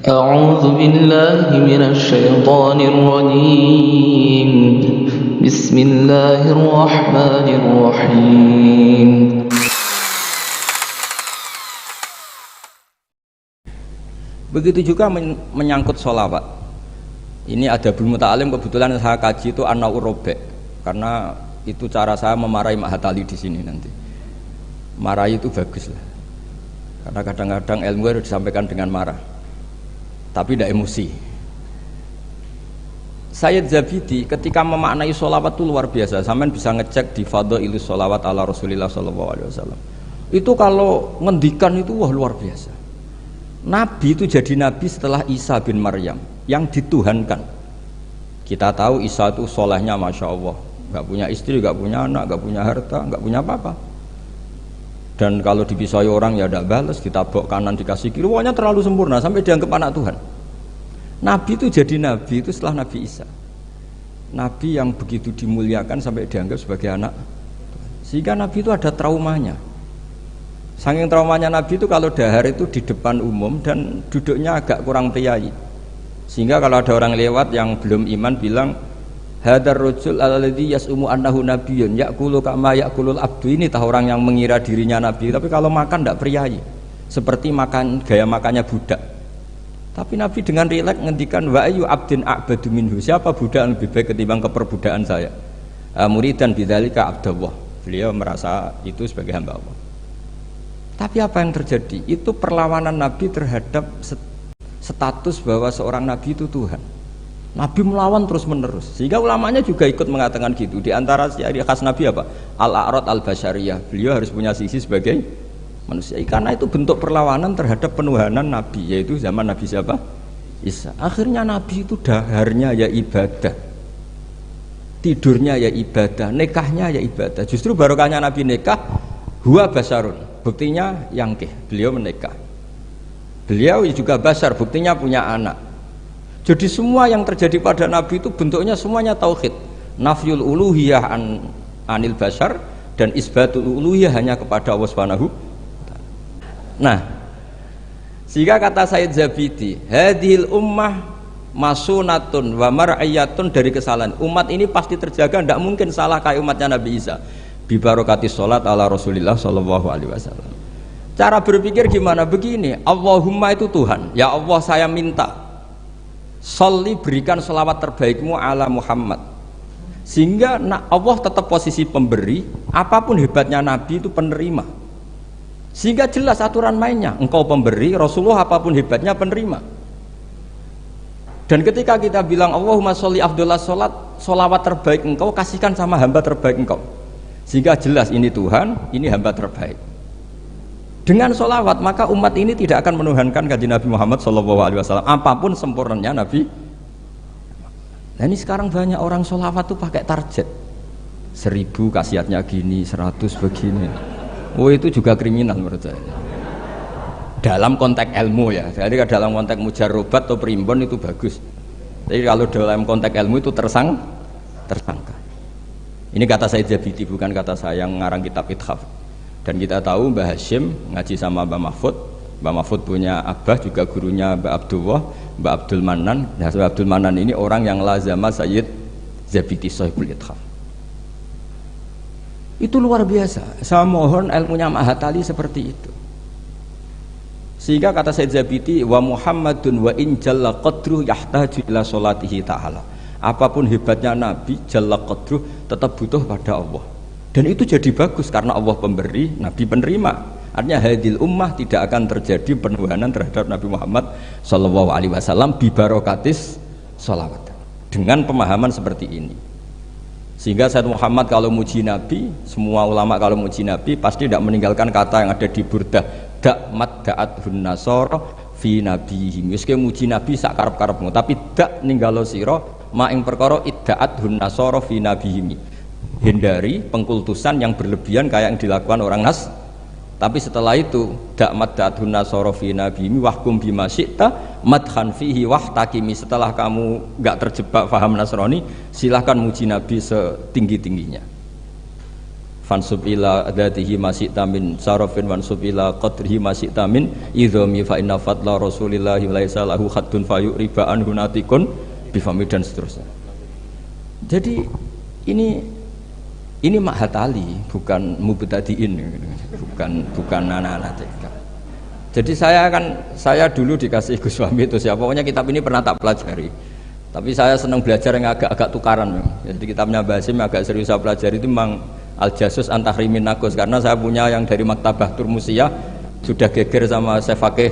أعوذ بالله من الشيطان الرجيم بسم الله الرحمن الرحيم. Begitu juga menyangkut sholawat. Ini ada Abdul Muta'alim, kebetulan saya kaji itu An-Naur Robek, karena itu cara saya memarahi Mahatali di sini nanti. Marahi itu bagus lah, karena kadang-kadang ilmu harus disampaikan dengan marah, tapi tidak emosi. Sayyid Zabidi ketika memaknai sholawat itu luar biasa. Sampean bisa ngecek di Fadhailus Sholawat ala Rasulillah SAW. Itu kalau ngendikan itu wah luar biasa. Nabi itu jadi nabi setelah Isa bin Maryam yang dituhankan. Kita tahu Isa itu solehnya Masya Allah, gak punya istri, gak punya anak, gak punya harta, gak punya apa-apa. Dan kalau dipisai orang ya tidak balas, ditabok kanan dikasih kiri, pokoknya terlalu sempurna sampai dianggap anak Tuhan. Nabi itu jadi nabi itu setelah Nabi Isa. Nabi yang begitu dimuliakan sampai dianggap sebagai anak Tuhan. Sehingga Nabi itu ada traumanya. Saking traumanya Nabi itu kalau dahar itu di depan umum dan duduknya agak kurang priayi. Sehingga kalau ada orang lewat yang belum iman bilang hadar rajul alladzi yas'umu annahu nabiyyun ya'kulu kama ya'kulul abdu, ini tahu orang yang mengira dirinya nabi tapi kalau makan tidak priayi. Seperti makan gaya makannya budak. Tapi Nabi dengan rileks ngendikan wa ayu abdin a'badu minhu, siapa budak yang lebih baik ketimbang keperbudakan saya. Muridan bidzalika abdullah. Beliau merasa itu sebagai hamba Allah. Tapi apa yang terjadi? Itu perlawanan Nabi terhadap status bahwa seorang Nabi itu Tuhan. Nabi melawan terus menerus. Sehingga ulamanya juga ikut mengatakan gitu. Di antara ciri khas Nabi apa? Al-a'rad al-basyariyah. Beliau harus punya sisi sebagai manusia. Karena itu bentuk perlawanan terhadap penuhanan Nabi. Yaitu zaman Nabi siapa? Isa. Akhirnya Nabi itu daharnya ya ibadah, tidurnya ya ibadah, nikahnya ya ibadah. Justru barokahnya Nabi nikah, huwa basarun. Buktinya yangkih, beliau menikah. Beliau juga basar, buktinya punya anak. Jadi semua yang terjadi pada Nabi itu bentuknya semuanya tauhid. Nafyul uluhiyah anil basar dan isbatul uluhiyah hanya kepada Allah Subhanahu. Nah, sehingga kata Sayyid Zabidi, hadhil ummah masunatun wa mar'iyatun, dari kesalahan. Umat ini pasti terjaga, tidak mungkin salah kayak umatnya Nabi Isa. Bibarokati sholat ala Rasulillah sallallahu alaihi wasallam. Cara berpikir gimana? Begini, Allahumma itu Tuhan, ya Allah saya minta sholli, berikan sholawat terbaikmu ala Muhammad. Sehingga Allah tetap posisi pemberi, apapun hebatnya Nabi itu penerima. Sehingga jelas aturan mainnya, engkau pemberi, Rasulullah apapun hebatnya penerima. Dan ketika kita bilang Allahumma sholli afdhalus sholat, sholawat terbaik engkau kasihkan sama hamba terbaik engkau. Sehingga jelas ini Tuhan, ini hamba terbaik. Dengan sholawat maka umat ini tidak akan menuhankan kanjeng Nabi Muhammad SAW apapun sempurnanya Nabi. Nah ini sekarang banyak orang sholawat tuh pakai target 1000 khasiatnya gini, 100 begini. Oh itu juga kriminal menurut saya. Dalam konteks ilmu ya. Jadi dalam konteks mujarrobat atau primbon itu bagus. Tapi kalau dalam konteks ilmu itu tersangka. Ini kata Sayyid Zabidi, bukan kata saya yang mengarang kitab Ithaf. Dan kita tahu Mbah Hashim ngaji sama Mbah Mahfud. Mbah Mahfud punya abah juga gurunya Mbah Abdullah, Mbah Abdul Manan. Nah, Mbah Abdul Manan ini orang yang lazama Sayyid Zabidi Shahibul Ithaf. Itu luar biasa. Saya mohon ilmunya Mahatali seperti itu. Sehingga kata Sayyid Zabidi, wa Muhammadun wa in jalla qadruh yahtaju ila sholatihi ta'ala. Apapun hebatnya Nabi jalla qadruh tetap butuh pada Allah. Dan itu jadi bagus karena Allah pemberi, Nabi penerima. Artinya hadil ummah tidak akan terjadi penuhanan terhadap Nabi Muhammad sallallahu alaihi wasallam bi barokatis sholawat. Dengan pemahaman seperti ini. Sehingga Sayyid Muhammad kalau muji Nabi, semua ulama kalau muji Nabi pasti tidak meninggalkan kata yang ada di Burdah, da'mat da'athun nasara fi nabihim. Wis muji Nabi sak karep-karepmu, tapi dak ninggalo sira ma ing perkara idda'athun nasara fi nabihim. Hindari pengkultusan yang berlebihan kayak yang dilakukan orang Nas. Tapi setelah itu da'mat da'athun nasara fi nabihim wahkum bima syi'ta madhan fihi wahtakimi. Setelah kamu enggak terjebak paham Nasrani, silahkan muji Nabi setinggi-tingginya. fansub ila dzatihi masyi'ta min sarafin wansub ila qadrihi masyi'ta min idhami fa inna fadla rasulillahi laisa lahu khaddun fayuriba anhu natikun bifami dan seterusnya. Jadi ini Ma'hatali, bukan mubtadiin, bukan anak-anak TK. Jadi saya dulu dikasih Gus Fahmi itu siapa, pokoknya kitab ini pernah tak pelajari. Tapi saya senang belajar yang agak tukaran. Jadi kitabnya Mbah Hasyim agak serius saya pelajari itu memang Al-Jasus Antahrimin Nagus, karena saya punya yang dari Maktabah Turmusiyah sudah geger sama saya Fakih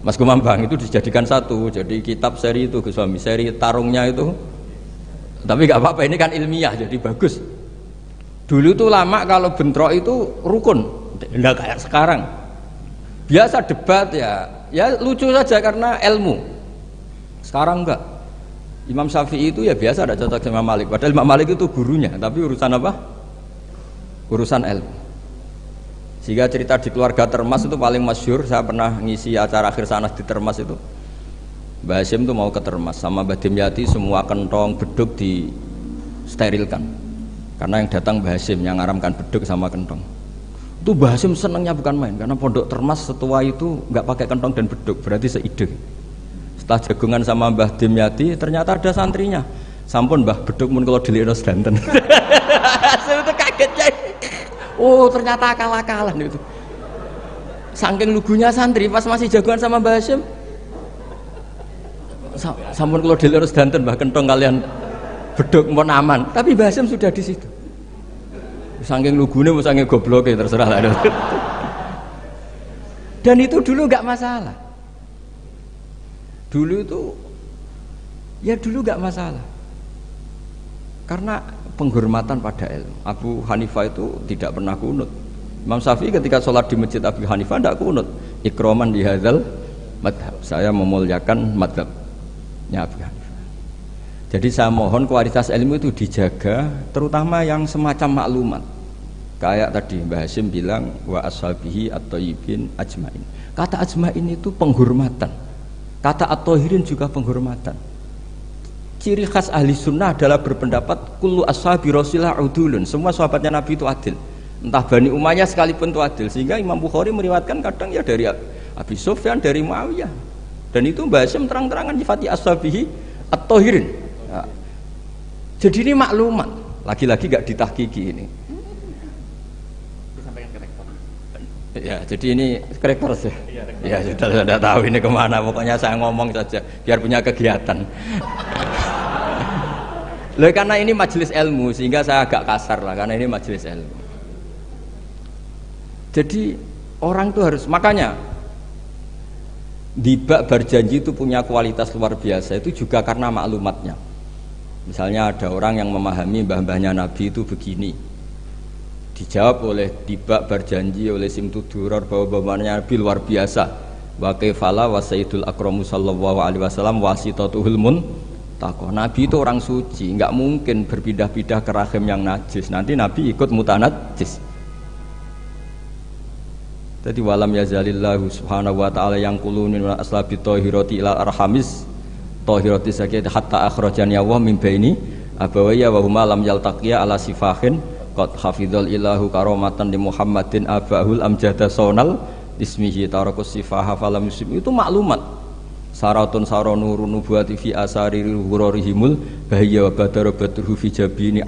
Mas Gumambang itu dijadikan satu. Jadi kitab seri itu Gus Fahmi, seri tarungnya itu. Tapi nggak apa-apa, ini kan ilmiah jadi bagus. Dulu tuh lama kalau bentrok itu rukun, enggak kayak sekarang. Biasa debat ya lucu saja karena ilmu. Sekarang enggak. Imam Syafi'i itu ya biasa ada cocok sama Imam Malik. Padahal Imam Malik itu gurunya, tapi urusan apa? Urusan ilmu. Sehingga cerita di keluarga Termas itu paling masyhur. Saya pernah ngisi acara akhir sanas di Termas itu. Mbah Hasyim tuh mau ke Termas sama Mbah Dimyati, semua kentong beduk disterilkan. Karena yang datang Mbah Hasyim yang ngaramkan beduk sama kentong. Itu Mbah Hasyim senangnya bukan main, karena pondok Termas setua itu nggak pakai kentong dan beduk, berarti seide. Setelah jagungan sama Mbah Dimyati, ternyata ada santrinya. Sampun Mbah beduk mun kalau dilihat sedanten. Hasyim itu kagetnya. Oh ternyata akal-akalan itu. Saking lugunya santri pas masih jagungan sama Mbah Hasyim. Sampun kalau dilihat sedanten Mbah kentong kalian beduk pun aman. Tapi Mbah Hasyim sudah di situ. Saking lugune mau saking gobloke terserah lah. Dan itu dulu nggak masalah. Dulu nggak masalah. Karena penghormatan pada ilmu. Abu Hanifah itu tidak pernah kunut. Imam Syafi'i ketika sholat di masjid Abu Hanifah tidak kunut. Ikroman di hadzal madhab. Saya memuliakan madhabnya Abu Hanifah. Jadi saya mohon kualitas ilmu itu dijaga, terutama yang semacam maklumat. Kayak tadi Mbah Hasyim bilang wa ashabihi at-thayyibin ajmain. Kata ajmain itu penghormatan. Kata at-thahirin juga penghormatan. Ciri khas ahli sunnah adalah berpendapat kullu ashabi Rasulillah udulun. Semua sahabatnya Nabi itu adil. Entah Bani Umayyah sekalipun itu adil. Sehingga Imam Bukhari meriwayatkan kadang ya dari Abi Sufyan, dari Muawiyah. Dan itu Mbah Hasyim terang-terangan nyifati ashabihi at-thahirin. Ya. Jadi ini maklumat. Lagi-lagi gak ditahkiki ini. Ya, jadi ini rektor sih. Ya, sudah tahu ini kemana. Pokoknya saya ngomong saja, biar punya kegiatan. Loh, karena ini majelis ilmu, sehingga saya agak kasar lah, karena ini majelis ilmu. Jadi orang itu harus, makanya dibak berjanji itu punya kualitas luar biasa. Itu juga karena maklumatnya. Misalnya ada orang yang memahami mbah-mbahnya Nabi itu begini. Dijawab oleh dibak berjanji oleh Simtudurar bahwa bapaknya Nabi luar biasa. Wa kaifala wa sayyidul akramu sallallahu alaihi wasallam wasitatuhul muntaqah. Nabi itu orang suci, enggak mungkin berpindah-pindah ke rahim yang najis. Nanti Nabi ikut mutanajjis. Jadi walam yazalillahu subhanahu wa ta'ala yang qulunun wa aslabi tahirati ila arhamis tahirati sakit hatta akhrajani Allah min baini abawayya wa huma lam yaltaqiya ala sifahin qad hafizal ilahu karomatan di Muhammadin abahul amjada sonal ismihi tarakus sifaha falam yusib. Itu maklumat. Saratun saronurun nubuwati fi asari hurorihimul bahya wa badara badruhu fi jabini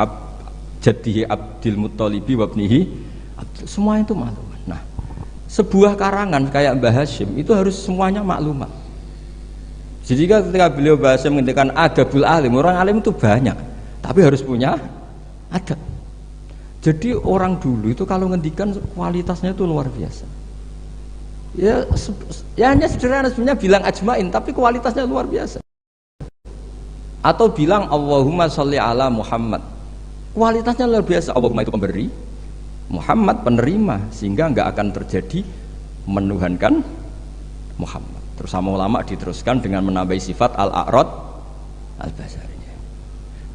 jaddihi Abdul Muttalibi wa ibnihi. Semua itu maklumat. Nah, sebuah karangan kayak Mbah Hasyim itu harus semuanya maklumat. Jadi ketika beliau Mbah Hasyim menghentikan adabul alim, orang alim itu banyak, tapi harus punya adab. Jadi orang dulu itu kalau ngendikan kualitasnya itu luar biasa. Ya hanya sederhana sebenarnya bilang ajmain, tapi kualitasnya luar biasa. Atau bilang Allahumma sholli ala Muhammad, kualitasnya luar biasa. Allahumma itu pemberi, Muhammad penerima, sehingga nggak akan terjadi menuhankan Muhammad. Terus sama ulama diteruskan dengan menambahi sifat al-a'rad al-basari.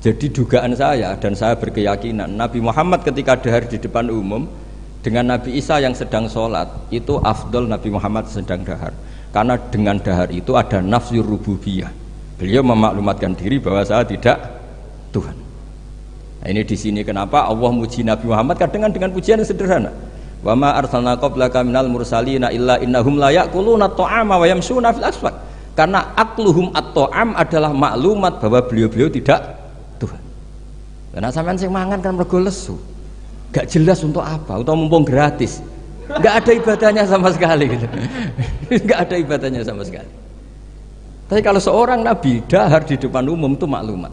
Jadi dugaan saya dan saya berkeyakinan Nabi Muhammad ketika dahar di depan umum dengan Nabi Isa yang sedang sholat itu afdol Nabi Muhammad sedang dahar, karena dengan dahar itu ada nafsir rububiyah. Beliau memaklumatkan diri bahwa saya tidak Tuhan. Nah, ini di sini kenapa Allah muji Nabi Muhammad kadang dengan pujian yang sederhana. Wa ma arsalna qablaka minal mursalina illa innahum la ya'kuluna at-ta'ama wa yamshuna fil aswaq. Karena akluhum at-ta'am adalah maklumat bahwa beliau-beliau tidak Tuhan. Karena sampean sing mangan kan mergo lesu. Gak jelas untuk apa, atau mumpung gratis. Gak ada ibadahnya sama sekali gitu. Gak ada ibadahnya sama sekali. Tapi kalau seorang nabi dahar di depan umum itu maklumat.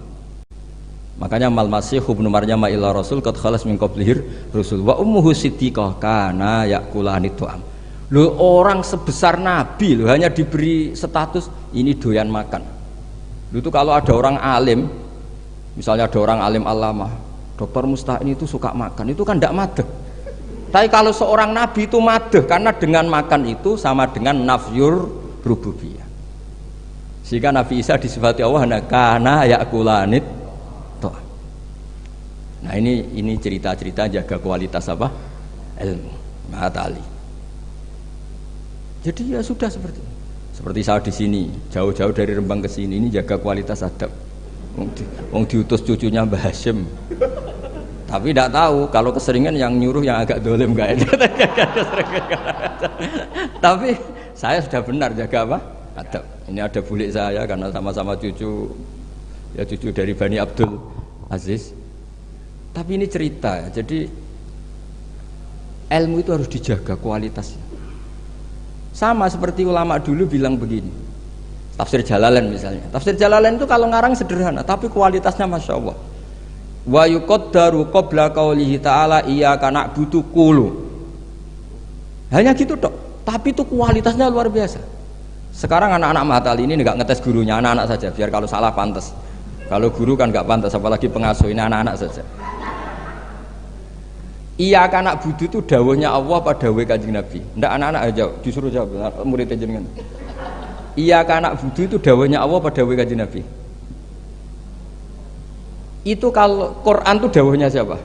Makanya mal masih ibnu Maryam illa rasul qad khalas min qablihir rusul wa ummuhu siddiqah kana yakulani tu'am. Loh, orang sebesar nabi loh hanya diberi status ini doyan makan. Loh, itu kalau ada orang alim, misalnya ada orang alim alama, Dr. Musta'in itu suka makan, itu kan tidak madeh. Tapi kalau seorang nabi itu madeh karena dengan makan itu sama dengan nafyur rububiyah. Sehingga Nabi Isa disifati Allah kana yakulanit. Nah ini cerita-cerita jaga kualitas apa? Ilmu, matali. Jadi ya sudah seperti saya di sini, jauh-jauh dari Rembang ke sini ini jaga kualitas adab. Wong diutus cucunya Mbah Hasyim. Tapi tidak tahu kalau keseringan yang nyuruh yang agak dolim enggak ada. Tapi saya sudah benar jaga apa? Adab. Ini ada bulik saya karena sama-sama cucu dari Bani Abdul Aziz. Tapi ini cerita ya, jadi ilmu itu harus dijaga kualitasnya. Sama seperti ulama dulu bilang begini, tafsir Jalalain misalnya. Tafsir Jalalain itu kalau ngarang sederhana, tapi kualitasnya Masya Allah. Wa yuqaddaru qabla qaulihi ta'ala iyyaka na'budu qulu. Hanya gitu tok, tapi itu kualitasnya luar biasa. Sekarang anak-anak Mahatali ini nggak ngetes gurunya, anak-anak saja, biar kalau salah pantas. Kalau guru kan nggak pantas, apalagi pengasuh, ini anak-anak saja. Iya anak budu itu dawuhnya Allah pada dawuh Kanjeng Nabi. Ndak anak-anak aja disuruh jawab murid jenengan. Iya anak budu itu dawuhnya Allah pada dawuh Kanjeng Nabi. Itu kalau Quran itu dawuhnya siapa?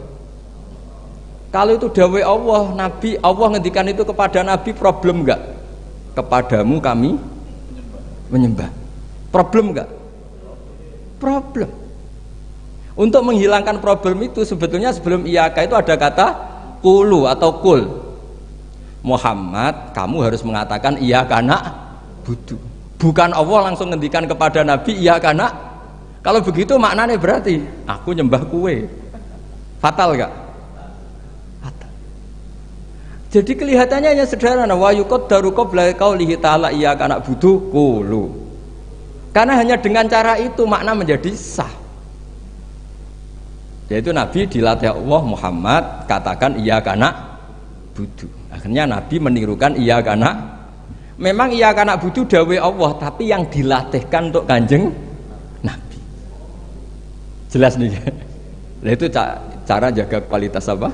Kalau itu dawuh Allah, Nabi, Allah ngendikan itu kepada Nabi, problem enggak? Kepadamu kami menyembah. Problem enggak? Problem. Untuk menghilangkan problem itu sebetulnya sebelum iyaka itu ada kata qulu atau kul. Muhammad, kamu harus mengatakan iyaka na'budu. Bukan Allah langsung ngendikan kepada Nabi iyaka na'. Kalau begitu maknanya berarti aku nyembah kue. Fatal enggak? Fatal. Jadi kelihatannya hanya sederhana, wa yuqaddaru qabla qaulihi ta'ala iyyaka na'budu qulu. Karena hanya dengan cara itu makna menjadi sah. Yaitu Nabi dilatih Allah, Muhammad katakan iyyaka na'budu. Akhirnya Nabi menirukan iyyaka na'. Memang iyyaka na'budu dawuh Allah, tapi yang dilatihkan untuk Kanjeng Nabi. Jelas nih. Nah, itu cara jaga kualitas apa?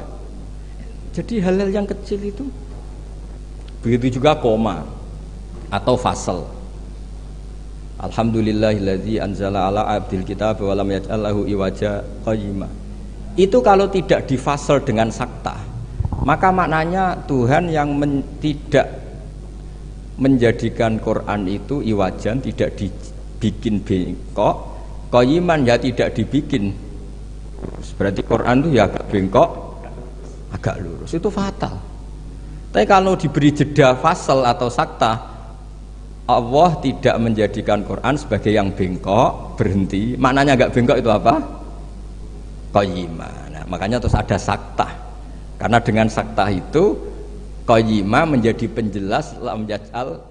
Jadi hal-hal yang kecil itu. Begitu juga koma atau fasal. Alhamdulillahilladzi anzala ala abdil kitab wa lam yaj'al lahu iwaja qayyima. Itu kalau tidak difasal dengan sakta, maka maknanya Tuhan yang tidak menjadikan Quran itu iwajan, tidak dibikin bengkok, qayyiman ya tidak dibikin. Berarti Quran itu ya agak bengkok, agak lurus. Itu fatal. Tapi kalau diberi jeda fasal atau sakta, Allah tidak menjadikan Quran sebagai yang bengkok, berhenti. Maknanya agak bengkok itu apa? Qayyimah. Nah, makanya terus ada sakta. Karena dengan sakta itu qayyimah menjadi penjelas lam yaj'al